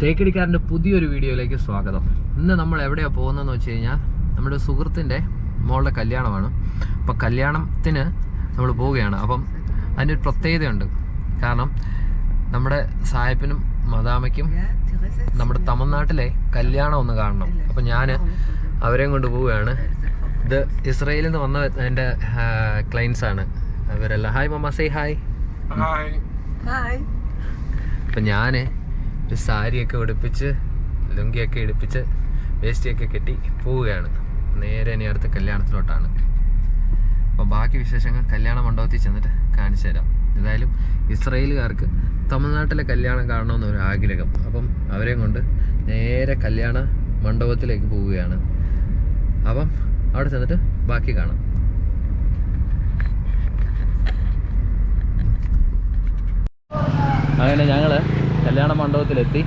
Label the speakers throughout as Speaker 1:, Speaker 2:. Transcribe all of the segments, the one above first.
Speaker 1: തേക്കടിക്കാരൻ്റെ പുതിയൊരു വീഡിയോയിലേക്ക് സ്വാഗതം. ഇന്ന് നമ്മൾ എവിടെയാണ് പോകുന്നതെന്ന് വെച്ച് കഴിഞ്ഞാൽ നമ്മുടെ സുഹൃത്തിൻ്റെ മോളുടെ കല്യാണമാണ്. അപ്പോൾ കല്യാണത്തിന് നമ്മൾ പോവുകയാണ്. അപ്പം അതിൻ്റെ ഒരു പ്രത്യേകതയുണ്ട്. കാരണം നമ്മുടെ സാഹിബിനും മദാമയ്ക്കും നമ്മുടെ തമിഴ്നാട്ടിലെ കല്യാണം ഒന്ന് കാണണം. അപ്പം ഞാൻ അവരെയും കൊണ്ട് പോവുകയാണ്. ഇത് ഇസ്രയേലിൽ നിന്ന് വന്ന എൻ്റെ ക്ലയൻസ് ആണ് അവരെല്ലാം. ഹായ് മമ്മ, സേ ഹായ്. അപ്പം ഞാൻ ഒരു സാരിയൊക്കെ ഉടുപ്പിച്ച് ലുങ്കിയൊക്കെ ഇടിപ്പിച്ച് വേസ്റ്റിയൊക്കെ കെട്ടി പോവുകയാണ്. നേരെ ഇനി അടുത്ത കല്യാണത്തിലോട്ടാണ്. അപ്പോൾ ബാക്കി വിശേഷങ്ങൾ കല്യാണ മണ്ഡപത്തിൽ ചെന്നിട്ട് കാണിച്ചു തരാം. ഏതായാലും ഇസ്രയേലുകാർക്ക് തമിഴ്നാട്ടിലെ കല്യാണം കാണണമെന്നൊരു ആഗ്രഹം. അപ്പം അവരെയും കൊണ്ട് നേരെ കല്യാണ മണ്ഡപത്തിലേക്ക് പോവുകയാണ്. അപ്പം അവിടെ ചെന്നിട്ട് ബാക്കി കാണാം. അങ്ങനെ ഞങ്ങൾ കല്യാണ മണ്ഡപത്തിലെത്തി.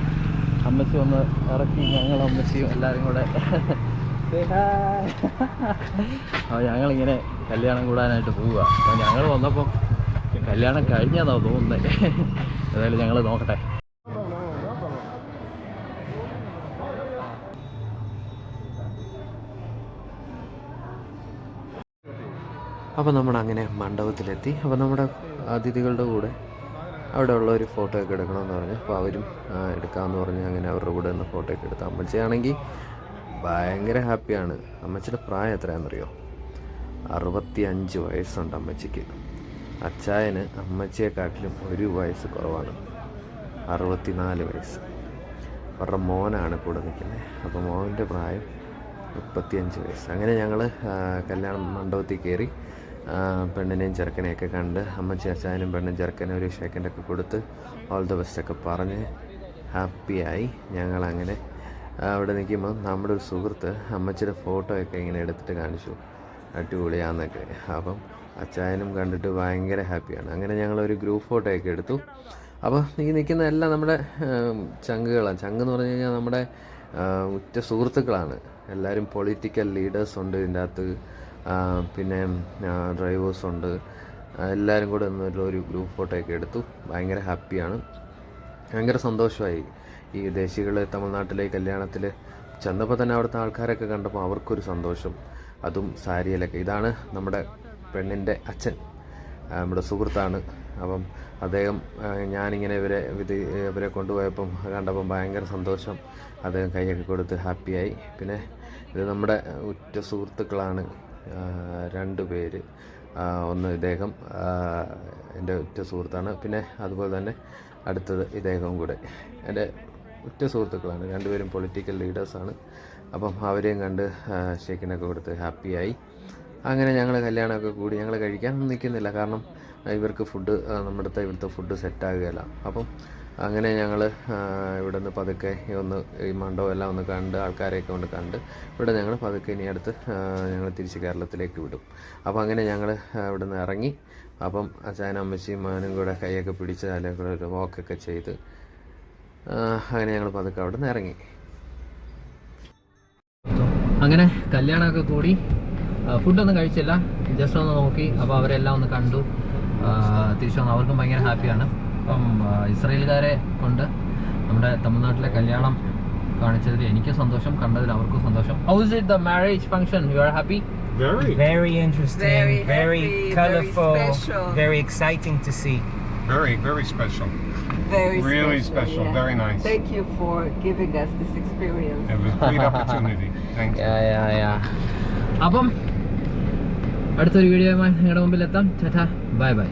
Speaker 1: അമ്മച്ചി ഒന്ന് ഇറക്കി ഞങ്ങൾ അമ്മച്ചിയും എല്ലാവരും കൂടെ അപ്പോൾ ഞങ്ങളിങ്ങനെ കല്യാണം കൂടാനായിട്ട് പോവുക. അപ്പോൾ ഞങ്ങൾ വന്നപ്പം കല്യാണം കഴിഞ്ഞാന്നാണ് തോന്നുന്നത്. ഏതായാലും ഞങ്ങൾ നോക്കട്ടെ. അപ്പോൾ നമ്മളങ്ങനെ മണ്ഡപത്തിലെത്തി. അപ്പോൾ നമ്മുടെ അതിഥികളുടെ കൂടെ അവിടെ ഉള്ള ഒരു ഫോട്ടോ ഒക്കെ എടുക്കണമെന്ന് പറഞ്ഞു. അപ്പോൾ അവരും എടുക്കാമെന്ന് പറഞ്ഞ് അങ്ങനെ അവരുടെ കൂടെ നിന്ന് ഫോട്ടോ ഒക്കെ എടുത്തു. അമ്മച്ചിയാണെങ്കിൽ ഭയങ്കര ഹാപ്പിയാണ്. അമ്മച്ചിയുടെ പ്രായം എത്രയാണെന്നറിയോ? 65 വയസ്സുണ്ട് അമ്മച്ചിക്ക്. അച്ചായന് അമ്മച്ചിയെക്കാട്ടിലും 1 വയസ്സ് കുറവാണ്, 64 വയസ്സ്. അവരുടെ മോനാണ് കൂടെ നിൽക്കുന്നത്. അപ്പോൾ മോൻ്റെ പ്രായം 35 വയസ്സ്. അങ്ങനെ ഞങ്ങൾ കല്യാണ മണ്ഡപത്തിൽ കയറി പെണ്ണിനെയും ചെറുക്കനെയൊക്കെ കണ്ട് അമ്മച്ചി അച്ചായനും പെണ്ണും ചെറുക്കനും ഒരു സെക്കൻഡൊക്കെ കൊടുത്ത് ഓൾ ദ ബെസ്റ്റൊക്കെ പറഞ്ഞ് ഹാപ്പിയായി. ഞങ്ങളങ്ങനെ അവിടെ നിൽക്കുമ്പോൾ നമ്മുടെ ഒരു സുഹൃത്ത് അമ്മച്ചിയുടെ ഫോട്ടോയൊക്കെ ഇങ്ങനെ എടുത്തിട്ട് കാണിച്ചു, അടിപൊളിയാന്നൊക്കെ. അപ്പം അച്ചായനും കണ്ടിട്ട് ഭയങ്കര ഹാപ്പിയാണ്. അങ്ങനെ ഞങ്ങളൊരു ഗ്രൂപ്പ് ഫോട്ടോയൊക്കെ എടുത്തു. അപ്പോൾ ഈ നിൽക്കുന്ന എല്ലാം നമ്മുടെ ചങ്കുകളാണ്. ചങ്കെന്ന് പറഞ്ഞു കഴിഞ്ഞാൽ നമ്മുടെ ഉറ്റ സുഹൃത്തുക്കളാണ്. എല്ലാവരും പൊളിറ്റിക്കൽ ലീഡേഴ്സ് ഉണ്ട് ഇതിൻ്റെ അകത്ത്, പിന്നെ ഡ്രൈവേഴ്സുണ്ട്. എല്ലാവരും കൂടെ ഒരു ഗ്രൂപ്പ് ഫോട്ടോയൊക്കെ എടുത്തു. ഭയങ്കര ഹാപ്പിയാണ്, ഭയങ്കര സന്തോഷമായി. ഈ വിദേശികൾ തമിഴ്നാട്ടിലെ കല്യാണത്തിൽ ചെന്നപ്പോൾ തന്നെ അവിടുത്തെ ആൾക്കാരൊക്കെ കണ്ടപ്പോൾ അവർക്കൊരു സന്തോഷം, അതും സാരിയിലൊക്കെ. ഇതാണ് നമ്മുടെ പെണ്ണിൻ്റെ അച്ഛൻ, നമ്മുടെ സുഹൃത്താണ്. അപ്പം അദ്ദേഹം ഞാനിങ്ങനെ ഇവരെ കൊണ്ടുപോയപ്പം കണ്ടപ്പം ഭയങ്കര സന്തോഷം. അദ്ദേഹം കൈയൊക്കെ കൊടുത്ത് ഹാപ്പിയായി. പിന്നെ ഇത് നമ്മുടെ ഉറ്റ സുഹൃത്തുക്കളാണ് 2 പേര്. ഒന്ന് ഇദ്ദേഹം എൻ്റെ ഉറ്റ സുഹൃത്താണ്. പിന്നെ അതുപോലെ തന്നെ അടുത്തത് ഇദ്ദേഹവും കൂടെ എൻ്റെ ഉറ്റ സുഹൃത്തുക്കളാണ്. 2 പേരും പൊളിറ്റിക്കൽ ലീഡേഴ്സാണ്. അപ്പം അവരെയും കണ്ട് ഷേക്കിനൊക്കെ കൊടുത്ത് ഹാപ്പിയായി. അങ്ങനെ ഞങ്ങൾ കല്യാണമൊക്കെ കൂടി. ഞങ്ങൾ കഴിക്കാനൊന്നും നിൽക്കുന്നില്ല, കാരണം ഇവർക്ക് ഫുഡ് ഇവിടുത്തെ ഫുഡ് സെറ്റാകുകയില്ല. അപ്പം അങ്ങനെ ഞങ്ങൾ ഇവിടെ നിന്ന് പതുക്കെ ഈ മണ്ഡപം എല്ലാം ഒന്ന് കണ്ട് ആൾക്കാരെയൊക്കെ ഒന്ന് കണ്ട് ഇവിടെ ഞങ്ങൾ പതുക്കെ ഇനി അടുത്ത് ഞങ്ങൾ തിരിച്ച് കേരളത്തിലേക്ക് വിടും. അപ്പോൾ അങ്ങനെ ഞങ്ങൾ ഇവിടെ നിന്ന് ഇറങ്ങി. അപ്പം അച്ചായനും അമ്മച്ചിയും മാനും കൂടെ കൈയൊക്കെ പിടിച്ച് അല്ലെങ്കിൽ കൂടെ ഒരു വാക്കൊക്കെ ചെയ്ത് അങ്ങനെ ഞങ്ങൾ പതുക്കെ അവിടെ നിന്ന് ഇറങ്ങി. അങ്ങനെ കല്യാണമൊക്കെ കൂടി. ഫുഡൊന്നും കഴിച്ചില്ല, ജസ്റ്റ് ഒന്ന് നോക്കി. അപ്പോൾ അവരെല്ലാം ഒന്ന് കണ്ടു, തിരിച്ചു വന്നു. അവർക്കും ഭയങ്കര ഹാപ്പിയാണ്. അപ്പം ഇസ്രയേലുകാരെ കൊണ്ട് നമ്മുടെ തമിഴ്നാട്ടിലെ കല്യാണം കാണിച്ചതിൽ എനിക്ക് സന്തോഷം, കണ്ടതിൽ അവർക്കും സന്തോഷം. How is it the marriage function? You are happy?
Speaker 2: Very interesting, very colorful, very exciting to see.
Speaker 3: Very special. Really special. Yeah. Very nice.
Speaker 4: Thank you for giving us this experience.
Speaker 3: It was a great opportunity. Thank you.
Speaker 1: അപ്പം അടുത്തൊരു വീഡിയോയുമായി നിങ്ങളുടെ മുമ്പിൽ എത്താം. Tata, bye bye.